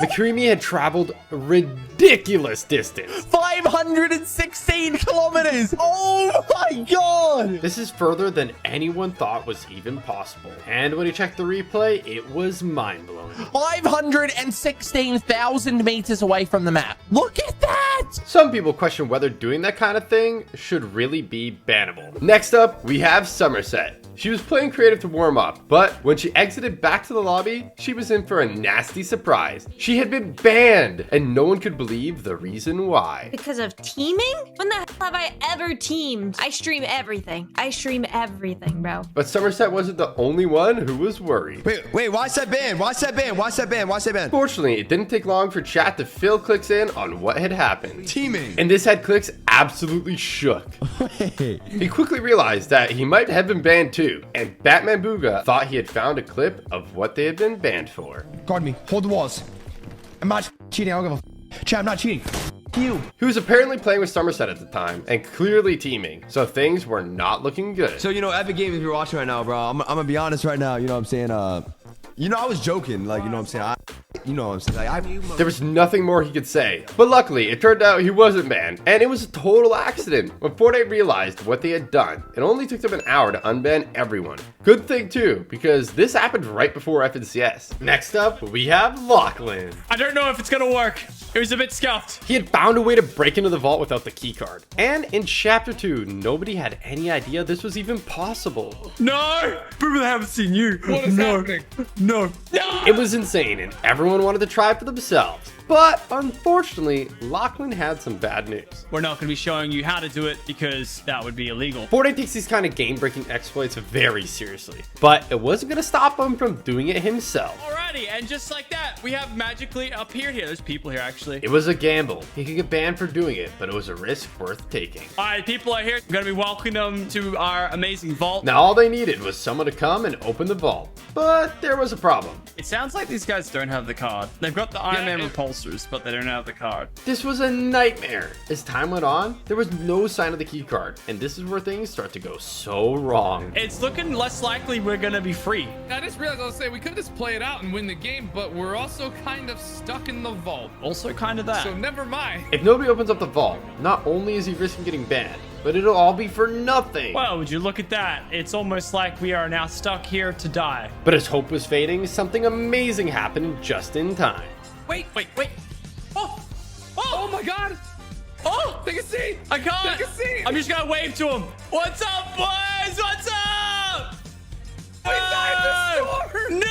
McCreamy had traveled a ridiculous distance.
516 kilometers. Oh my god.
This is further than anyone thought was even possible. And when he checked the replay, it was mind-blowing.
516,000 meters away from the map. Look at that.
Some people question whether doing that kind of thing should really be bannable. Next up, we have Somerset. She was playing creative to warm up, but when she exited back to the lobby, she was in for a nasty surprise. She had been banned, and no one could believe the reason why.
Because of teaming? When the hell have I ever teamed? I stream everything. I stream everything, bro.
But Somerset wasn't the only one who was worried.
Wait, why is that banned? Why is that banned? Why is that banned? Why is that banned?
Fortunately, it didn't take long for chat to fill clicks in on what had happened.
Teaming.
And this had clicks absolutely shook. He quickly realized that he might have been banned too, and Batman Booga thought he had found a clip of what they had been banned for.
Guard me. Hold the walls. I'm not cheating. I don't give a chat, I'm not cheating. You.
He was apparently playing with Somerset at the time and clearly teaming, so things were not looking good.
So, you know, Epic Games, if you're watching right now, bro, I'm gonna be honest right now, you know what I'm saying? You know, I was joking, like, you know what I'm saying? You know what I'm saying? Like,
there was nothing more he could say. But luckily, it turned out he wasn't banned, and it was a total accident. When Fortnite realized what they had done, it only took them an hour to unban everyone. Good thing too, because this happened right before FNCS. Next up, we have Lachlan.
I don't know if it's gonna work. It was a bit scuffed.
He had found a way to break into the vault without the keycard. And in Chapter 2, nobody had any idea this was even possible.
No! People haven't seen you. What is happening? No.
It was insane, and everyone wanted to try for themselves. But unfortunately, Lachlan had some bad news.
We're not going to be showing you how to do it because that would be illegal.
Fortnite takes these kind of game-breaking exploits very seriously, but it wasn't going to stop him from doing it himself.
Alrighty, and just like that, we have magically appeared here. There's people here, actually.
It was a gamble. He could get banned for doing it, but it was a risk worth taking.
Alright, people are here. I'm going to be welcoming them to our amazing vault.
Now, all they needed was someone to come and open the vault, but there was a problem.
It sounds like these guys don't have the card. They've got the Iron Man repulsors, but they don't have the card.
This was a nightmare. As time went on, there was no sign of the key card, and this is where things start to go so wrong.
It's looking less likely we're gonna be free.
I just realized I was saying we could just play it out and win the game, but we're also kind of stuck in the vault.
Also kind of that.
So never mind.
If nobody opens up the vault, not only is he risking getting banned, but it'll all be for nothing.
Well, would you look at that? It's almost like we are now stuck here to die.
But as hope was fading, something amazing happened just in time.
Wait.
Oh my god!
Oh!
Take a seat!
I can't!
Take a seat!
I'm just gonna wave to him. What's up, boys? What's up?
We died in the storm!
No!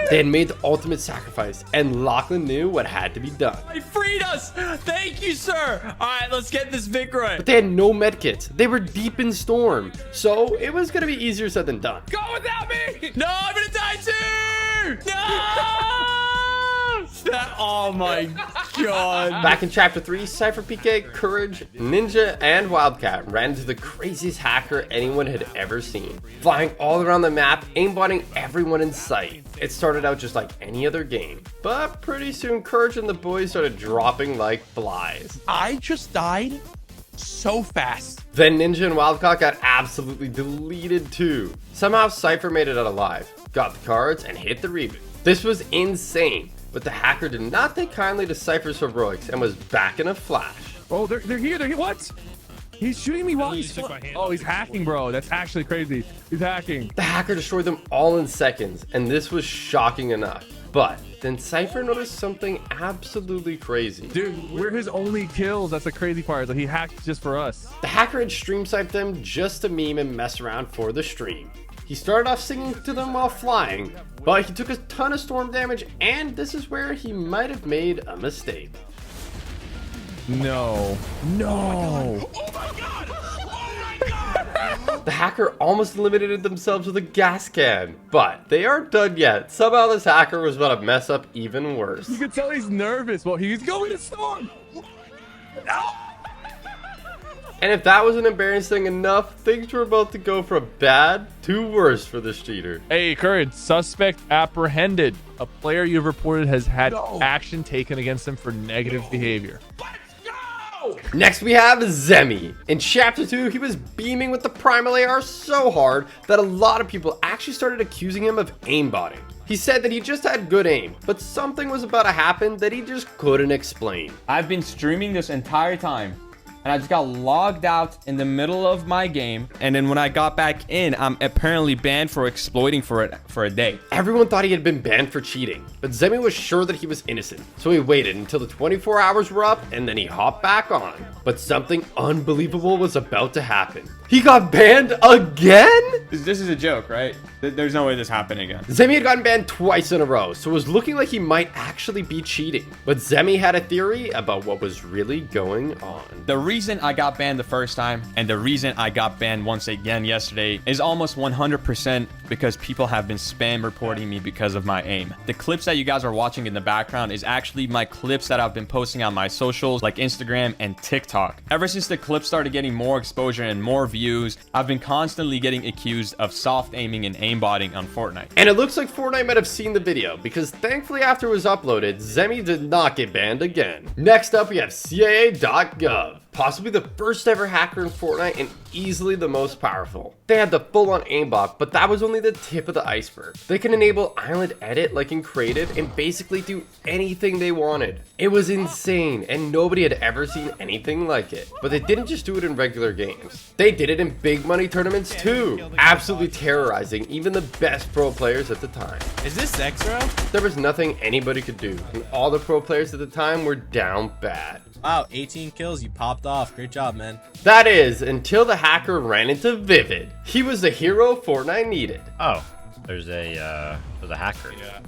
They had made the ultimate sacrifice, and Lachlan knew what had to be done.
He freed us! Thank you, sir! Alright, let's get this Vicroy.
But they had no medkits. They were deep in storm, so it was gonna be easier said than done.
Go without me!
No, I'm gonna die too! No! Oh my god.
Back in Chapter 3, CipherPK, Courage, Ninja, and Wildcat ran into the craziest hacker anyone had ever seen. Flying all around the map, aimbotting everyone in sight. It started out just like any other game, but pretty soon Courage and the boys started dropping like flies.
I just died so fast.
Then Ninja and Wildcat got absolutely deleted too. Somehow Cypher made it out alive, got the cards, and hit the reboot. This was insane. But the hacker did not take kindly to Cypher's heroics and was back in a flash.
Oh, they're here. They're here. What? He's shooting me while he's... Oh, he's hacking, bro. That's actually crazy. He's hacking.
The hacker destroyed them all in seconds, and this was shocking enough. But then Cypher noticed something absolutely crazy.
Dude, we're his only kills. That's the crazy part. Like, he hacked just for us.
The hacker had stream sniped them just to meme and mess around for the stream. He started off singing to them while flying, but he took a ton of storm damage, and this is where he might have made a mistake.
No. No.
Oh my god! Oh my god!
The hacker almost eliminated themselves with a gas can, but they aren't done yet. Somehow this hacker was about to mess up even worse.
You can tell he's nervous. Well, he's going to storm. No.
And if that wasn't embarrassing enough, things were about to go from bad to worse for this cheater.
Hey, Courage, suspect apprehended. A player you've reported has had action taken against him for negative behavior.
Next we have Zemi. In chapter 2, he was beaming with the primal AR so hard that a lot of people actually started accusing him of aimbotting. He said that he just had good aim, but something was about to happen that he just couldn't explain.
I've been streaming this entire time, and I just got logged out in the middle of my game. And then when I got back in, I'm apparently banned for exploiting for a day.
Everyone thought he had been banned for cheating, but Zemi was sure that he was innocent. So he waited until the 24 hours were up, and then he hopped back on. But something unbelievable was about to happen. He got banned again?
This is a joke, right? There's no way this happened again.
Zemi had gotten banned twice in a row, so it was looking like he might actually be cheating. But Zemi had a theory about what was really going on.
The reason I got banned the first time and the reason I got banned once again yesterday is almost 100% because people have been spam reporting me because of my aim. The clips that you guys are watching in the background is actually my clips that I've been posting on my socials like Instagram and TikTok. Ever since the clips started getting more exposure and more views, I've been constantly getting accused of soft aiming and aimbotting on Fortnite.
And it looks like Fortnite might have seen the video because thankfully after it was uploaded, Zemi did not get banned again. Next up we have CIA.gov. Possibly the first ever hacker in Fortnite and easily the most powerful. They had the full-on aimbot, but that was only the tip of the iceberg. They can enable island edit like in creative and basically do anything they wanted. It was insane and nobody had ever seen anything like it. But they didn't just do it in regular games. They did it in big money tournaments too, absolutely terrorizing even the best pro players at the time.
Is this Xro?
There was nothing anybody could do, and all the pro players at the time were down bad.
Wow, 18 kills, you popped off. Great job, man.
That is, until the hacker ran into Vivid. He was the hero Fortnite needed.
Oh, there's a hacker.
Yeah.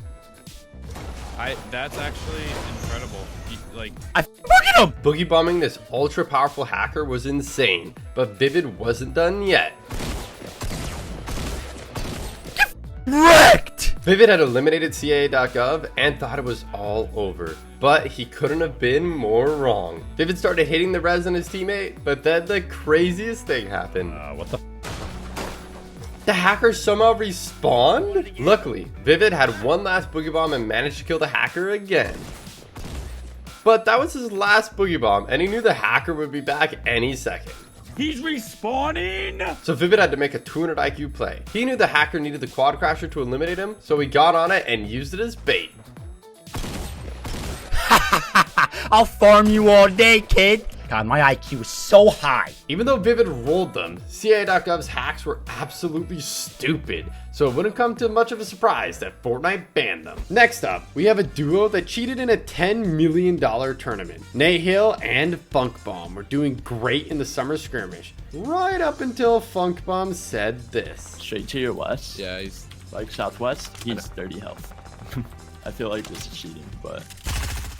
That's actually incredible.
I fucking him!
Boogie bombing this ultra powerful hacker was insane, but Vivid wasn't done yet.
Wrecked!
Vivid had eliminated CIA.gov and thought it was all over, but he couldn't have been more wrong. Vivid started hitting the res on his teammate, but then the craziest thing happened.
What the?
The hacker somehow respawned? Luckily, Vivid had one last boogie bomb and managed to kill the hacker again. But that was his last boogie bomb, and he knew the hacker would be back any second.
He's respawning!
So Vivid had to make a 200 IQ play. He knew the hacker needed the quad crasher to eliminate him, so he got on it and used it as bait.
I'll farm you all day, kid. God, my IQ is so high.
Even though Vivid rolled them, CIA.gov's hacks were absolutely stupid, so it wouldn't come to much of a surprise that Fortnite banned them. Next up, we have a duo that cheated in a $10 million tournament. Nate Hill and Funkbomb were doing great in the summer skirmish, right up until Funkbomb said this.
Straight to your west.
Yeah, he's
like southwest. He's 30 health. I feel like this is cheating, but...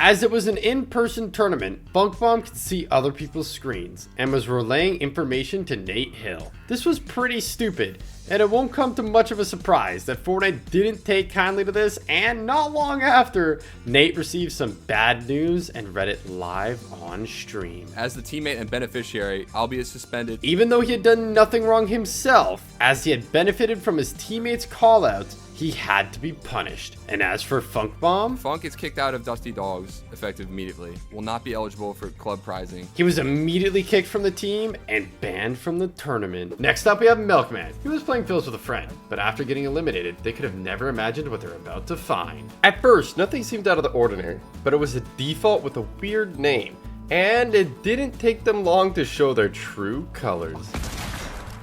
As it was an in-person tournament, Funkbomb could see other people's screens and was relaying information to Nate Hill. This was pretty stupid, and it won't come to much of a surprise that Fortnite didn't take kindly to this, and not long after, Nate received some bad news and read it live on stream.
As the teammate and beneficiary, I'll be suspended.
Even though he had done nothing wrong himself, as he had benefited from his teammates' callouts, he had to be punished. And as for Funkbomb,
Funk is kicked out of Dusty Dogs, effective immediately. Will not be eligible for club prizing.
He was immediately kicked from the team and banned from the tournament. Next up, we have Milkman. He was playing Phils with a friend, but after getting eliminated, they could have never imagined what they're about to find. At first, nothing seemed out of the ordinary, but it was a default with a weird name, and it didn't take them long to show their true colors.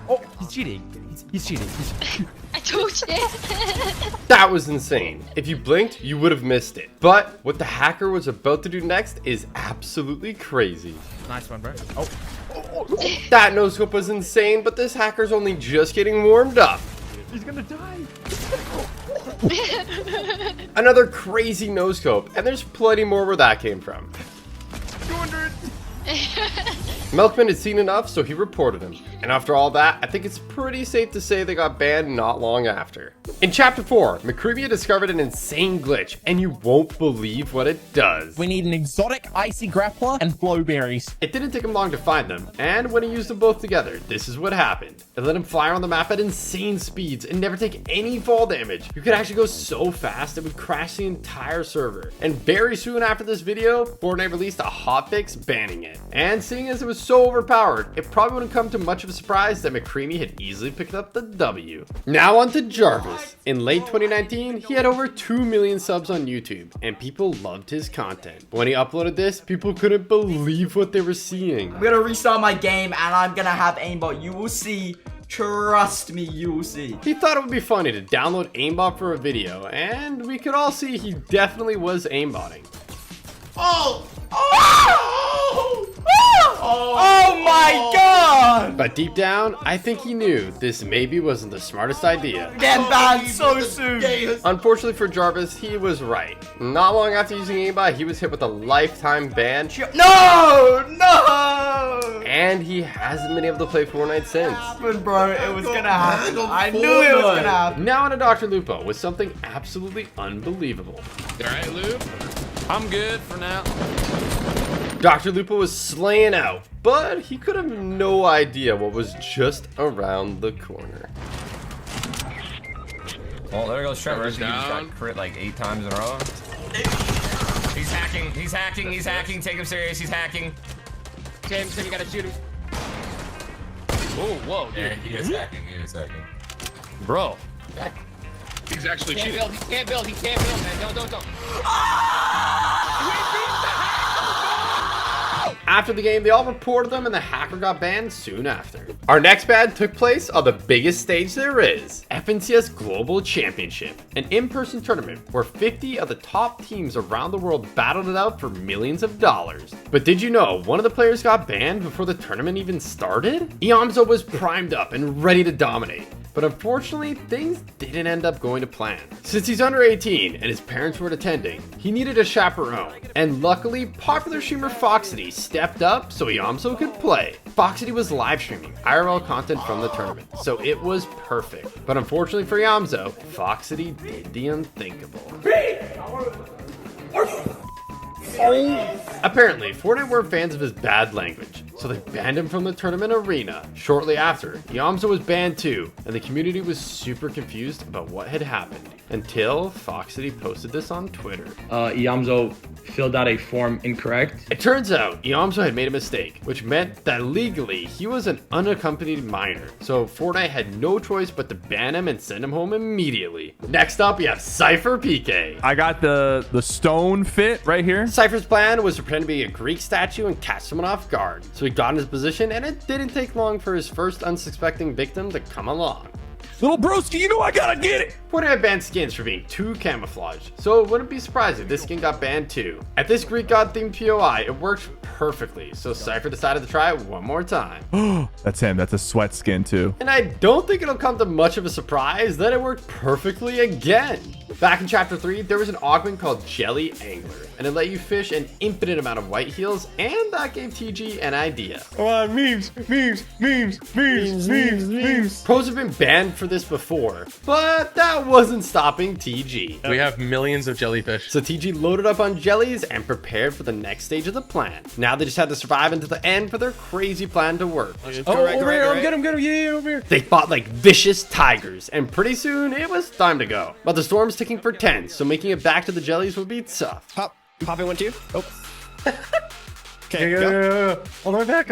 Oh, he's cheating. He's cheating.
I told you.
That was insane. If you blinked, you would have missed it. But what the hacker was about to do next is absolutely crazy.
Nice one, bro. Oh.
That no-scope was insane, but this hacker's only just getting warmed up.
He's gonna die.
Another crazy no-scope, and there's plenty more where that came from.
200.
Milkman had seen enough, so he reported him. And after all that, I think it's pretty safe to say they got banned not long after. In Chapter 4, McCreevy discovered an insane glitch, and you won't believe what it does.
We need an exotic icy grappler and flowberries.
It didn't take him long to find them, and when he used them both together, this is what happened. It let him fly around the map at insane speeds and never take any fall damage. You could actually go so fast it would crash the entire server. And very soon after this video, Fortnite released a hotfix banning it. And seeing as it was so overpowered, it probably wouldn't come to much of a surprise that McCreevy had easily picked up the W. Now on to Jarvis. In late 2019, he had over 2 million subs on YouTube, and people loved his content. When he uploaded this, people couldn't believe what they were seeing.
I'm gonna restart my game and I'm gonna have aimbot. You will see. Trust me, you will see.
He thought it would be funny to download aimbot for a video, and we could all see he definitely was aimbotting.
Oh! Oh my god!
But deep down, I think he knew this maybe wasn't the smartest idea.
Get banned so soon!
Unfortunately for Jarvis, he was right. Not long after using aimbot, he was hit with a lifetime ban.
No! No!
And he hasn't been able to play Fortnite since.
Bro, it was gonna happen. I knew it was gonna happen.
Now on to DrLupo with something absolutely unbelievable.
Alright, Lupe. I'm good for now.
DrLupo was slaying out, but he could have no idea what was just around the corner.
Well, there goes Trevor. He
Down.
just got crit like 8 times in a row. He's hacking, he's hacking, he's hacking. Take him serious, he's hacking.
Jameson, you gotta shoot him. Oh, whoa, dude.
Yeah, he is hacking, he is hacking.
Bro. He's actually cheating. He can't build, man. Don't.
After the game, they all reported them and the hacker got banned soon after. Our next ban took place on the biggest stage there is, FNCS Global Championship, an in-person tournament where 50 of the top teams around the world battled it out for millions of dollars. But did you know one of the players got banned before the tournament even started? Iamzo was primed up and ready to dominate. But unfortunately, things didn't end up going to plan. Since he's under 18 and his parents weren't attending, he needed a chaperone. And luckily, popular streamer Foxity stepped up so Iamzo could play. Foxity was live streaming IRL content from the tournament, so it was perfect. But unfortunately for Iamzo, Foxity did the unthinkable. Apparently, Fortnite weren't fans of his bad language, so they banned him from the tournament arena. Shortly after, Iamzo was banned too, and the community was super confused about what had happened, until Foxity posted this on Twitter.
Iamzo filled out a form incorrect.
It turns out Iamzo had made a mistake, which meant that legally he was an unaccompanied minor, so Fortnite had no choice but to ban him and send him home immediately. Next up, we have CipherPK.
I got the stone fit right here.
Cypher's plan was to pretend to be a Greek statue and catch someone off guard. So he got in his position, and it didn't take long for his first unsuspecting victim to come along.
Little broski, you know I gotta get it.
Fortnite banned skins for being too camouflage, so it wouldn't be surprising this skin got banned too. At this Greek god themed POI, it worked perfectly, so Cypher decided to try it one more time.
That's him. That's a sweat skin too.
And I don't think it'll come to much of a surprise that it worked perfectly again. Back in Chapter 3, there was an augment called Jelly Angler, and it let you fish an infinite amount of white heals, and that gave TG an idea.
Come on, memes.
Pros have been banned for this before, but that wasn't stopping TG.
We have millions of jellyfish.
So TG loaded up on jellies and prepared for the next stage of the plan. Now they just had to survive until the end for their crazy plan to work.
Over here, get him, yeah, over here.
They fought like vicious tigers, and pretty soon it was time to go. But the storm's ticking for 10, so making it back to the jellies would be tough.
Poppy went to you. Oh. Okay, go. All the way back.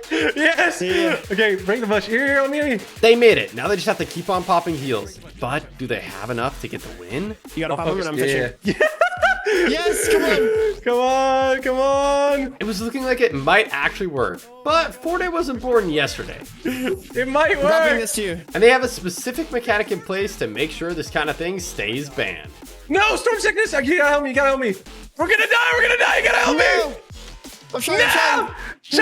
Yes. Okay, bring the bush. Here, on me.
They made it. Now they just have to keep on popping heals. But do they have enough to get the win?
You gotta pop him and I'm fishing.
Yes, come on. It was looking like it might actually work, but Fortnite wasn't born yesterday.
It might work.
I'll bring this to you. And they have a specific mechanic in place to make sure this kind of thing stays banned.
No, storm sickness. You gotta help me. We're gonna die. You gotta help me.
I'm trying. So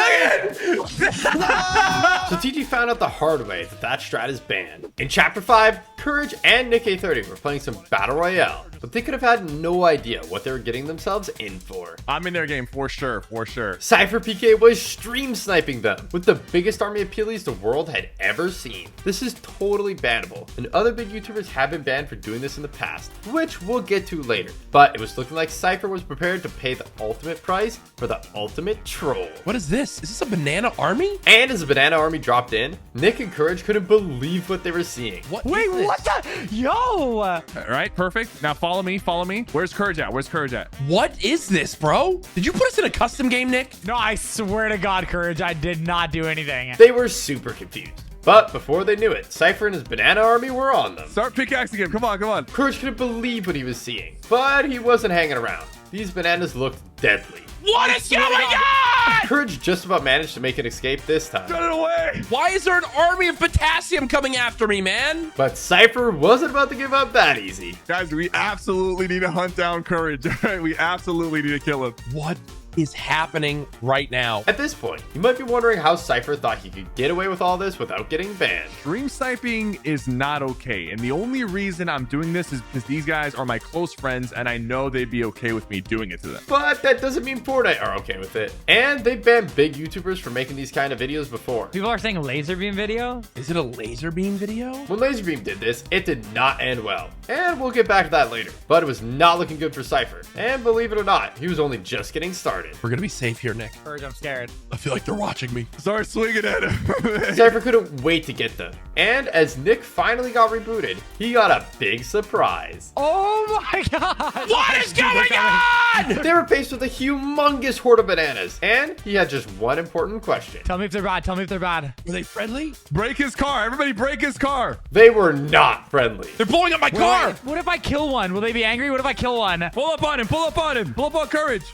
TG found out the hard way that strat is banned. In Chapter 5, Courage and Nick A30 were playing some Battle Royale, but they could have had no idea what they were getting themselves in for.
I'm in their game for sure, for sure.
CipherPK was stream sniping them with the biggest army of Peelies the world had ever seen. This is totally bannable, and other big YouTubers have been banned for doing this in the past, which we'll get to later. But it was looking like Cypher was prepared to pay the ultimate price for the ultimate troll.
What is this? Is this a banana army?
And as the banana army dropped in, Nick and Courage couldn't believe what they were seeing.
What?
Wait, what the? Yo!
All right, perfect. Now follow me, follow me. Where's Courage at? Where's Courage at?
What is this, bro? Did you put us in a custom game, Nick?
No, I swear to God, Courage, I did not do anything.
They were super confused. But before they knew it, Cypher and his banana army were on them.
Start pickaxing him. Come on, come on.
Courage couldn't believe what he was seeing, but he wasn't hanging around. These bananas looked deadly.
What is going on?
Courage just about managed to make an escape this time.
Get it away!
Why is there an army of potassium coming after me, man?
But Cypher wasn't about to give up that easy.
Guys, we absolutely need to hunt down Courage. All right, we absolutely need to kill him.
What is happening right now?
At this point, you might be wondering how Cypher thought he could get away with all this without getting banned.
Stream sniping is not okay, and the only reason I'm doing this is because these guys are my close friends, and I know they'd be okay with me doing it to them.
But that doesn't mean Fortnite are okay with it. And they've banned big YouTubers for making these kind of videos before.
People are saying laser beam video?
Is it a laser beam video?
When Laserbeam did this, it did not end well. And we'll get back to that later. But it was not looking good for Cypher. And believe it or not, he was only just getting started.
We're gonna be safe here, Nick.
Courage, I'm scared.
I feel like they're watching me.
Start swinging at him.
Cypher couldn't wait to get them. And as Nick finally got rebooted, he got a big surprise.
Oh my God!
What is going on?
They were faced with a humongous horde of bananas. And he had just one important question.
Tell me if they're bad. Tell me if they're bad.
Were they friendly?
Break his car. Everybody break his car.
They were not friendly.
They're blowing up my car.
What if I kill one? Will they be angry? What if I kill one?
Pull up on him. Pull up on him. Pull up on Courage.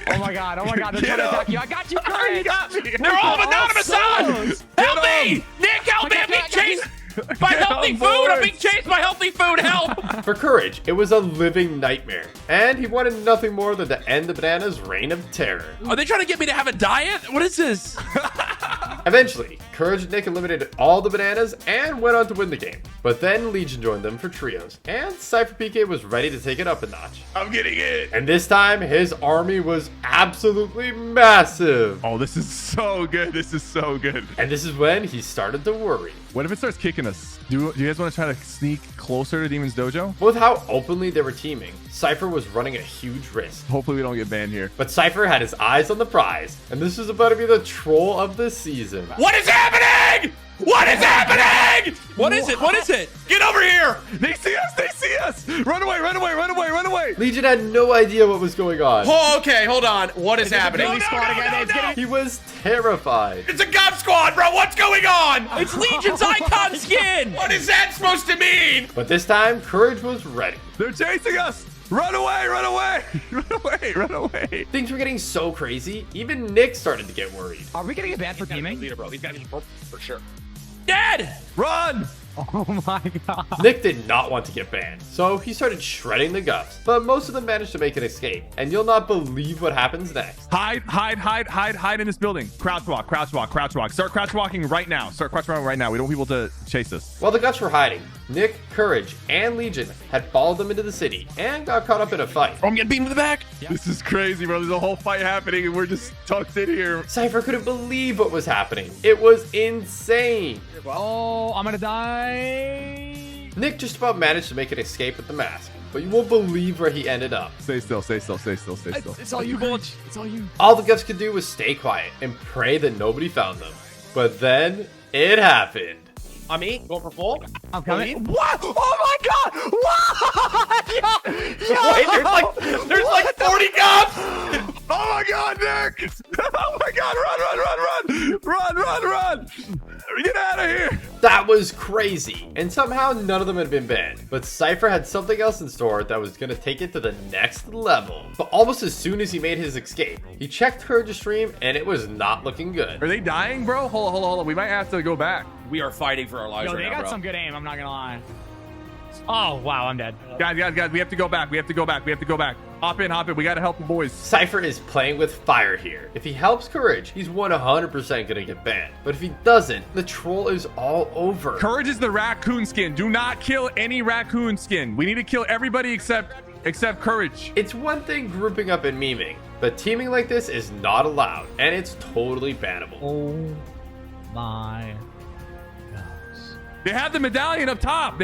Oh my God. Oh my God. They're trying to attack you. I got you, Courage.
You got me.
They're all anonymous on. Help me! Nick, help me! I'm being chased by healthy food. I'm being chased by healthy food. Help!
For Courage, it was a living nightmare. And he wanted nothing more than to end the bananas' reign of terror.
Are they trying to get me to have a diet? What is this?
Eventually, Courage and Nick eliminated all the bananas and went on to win the game. But then Legion joined them for trios, and CipherPK was ready to take it up a notch.
I'm getting it.
And this time, his army was absolutely massive.
Oh, this is so good. This is so good.
And this is when he started to worry.
What if it starts kicking us? Do you guys want to try to sneak closer to Demon's Dojo?
With how openly they were teaming, Cypher was running a huge risk.
Hopefully we don't get banned here.
But Cypher had his eyes on the prize, and this was about to be the troll of the season.
What is happening? What is happening? What is it? What is it? Get over here!
They see us! They see us! Run away! Run away! Run away! Run away!
Legion had no idea what was going on.
Oh, okay, hold on. What is happening?
He was terrified.
It's a gov squad, bro. What's going on? It's Legion's icon skin. What is that supposed to mean?
But this time, Courage was ready.
They're chasing us! Run away! Run away! Run away! Run away!
Things were getting so crazy, even Nick started to get worried.
Are we gonna get banned for teaming?
Leader, bro. He's got to be for sure.
Dead!
Run!
Oh my god.
Nick did not want to get banned, so he started shredding the guffs, but most of them managed to make an escape, and you'll not believe what happens next.
Hide in this building. Crouch walk, crouch walk, crouch walk. Start crouch walking right now. Start crouch walking right now. We don't want people to chase us.
While the guffs were hiding, Nick, Courage, and Legion had followed them into the city and got caught up in a fight.
Oh, I'm getting beamed in the back.
Yep. This is crazy, bro. There's a whole fight happening, and we're just tucked in here.
Cypher couldn't believe what was happening. It was insane.
Oh, I'm gonna die.
Nick just about managed to make an escape with the mask, but you won't believe where he ended up.
Stay still, stay still, stay still, stay still.
It's all you, Bulge. It's all you.
All the guffs could do was stay quiet and pray that nobody found them. But then it happened.
I'm in. Going for full.
I'm coming.
What? Oh my god! What? Yo! Wait, there's like 40 guffs!
Oh my god, Nick! Oh my god, run! Get out of here!
That was crazy, and somehow none of them had been banned. But Cypher had something else in store that was gonna take it to the next level. But almost as soon as he made his escape, he checked Courage's stream, and it was not looking good.
Are they dying, bro? Hold on. We might have to go back.
We are fighting for our lives
Yo,
right now,
they got
bro.
some good aim, I'm not gonna lie. Oh, wow, I'm dead.
Guys, we have to go back. We have to go back. Hop in, hop in. We gotta help the boys.
Cypher is playing with fire here. If he helps Courage, he's 100% gonna get banned. But if he doesn't, the troll is all over.
Courage is the raccoon skin. Do not kill any raccoon skin. We need to kill everybody except Courage.
It's one thing grouping up and memeing, but teaming like this is not allowed, and it's totally bannable.
Oh my.
They have the medallion up top.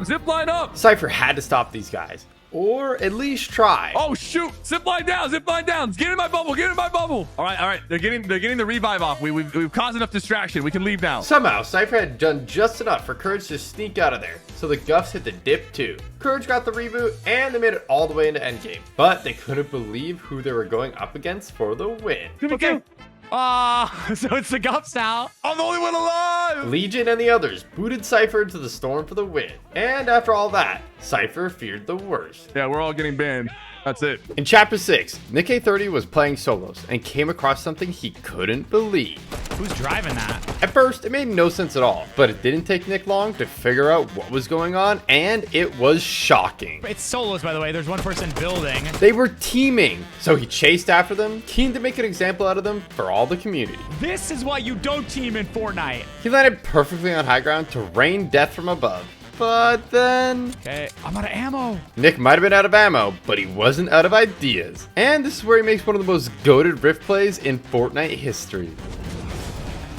Zip line up.
Cypher had to stop these guys, or at least try.
Oh shoot! Zip line down. Get in my bubble. All right. They're getting the revive off. We've caused enough distraction. We can leave now.
Somehow, Cypher had done just enough for Courage to sneak out of there, so the Guffs hit the dip too. Courage got the reboot, and they made it all the way into endgame. But they couldn't believe who they were going up against for the win.
Okay. So it's the Guffs now.
I'm the only one alive.
Legion and the others booted Cypher into the storm for the win. And after all that, Cypher feared the worst.
Yeah, we're all getting banned. That's it.
In Chapter 6, Nick A30 was playing solos and came across something he couldn't believe.
Who's driving that?
At first, it made no sense at all, but it didn't take Nick long to figure out what was going on, and it was shocking.
It's solos, by the way. There's one person building.
They were teaming, so he chased after them, keen to make an example out of them for all the community.
This is why you don't team in Fortnite.
He landed perfectly on high ground to rain death from above. But then...
Okay, I'm out of ammo.
Nick might have been out of ammo, but he wasn't out of ideas. And this is where he makes one of the most goated rift plays in Fortnite history.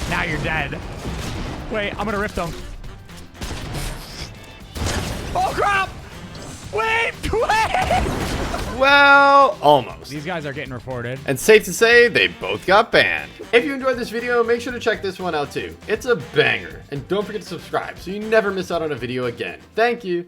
Now you're dead. Wait, I'm gonna rift them. Oh crap! Wait!
Well, almost.
These guys are getting reported.
And safe to say, they both got banned. If you enjoyed this video, make sure to check this one out too. It's a banger. And don't forget to subscribe so you never miss out on a video again. Thank you.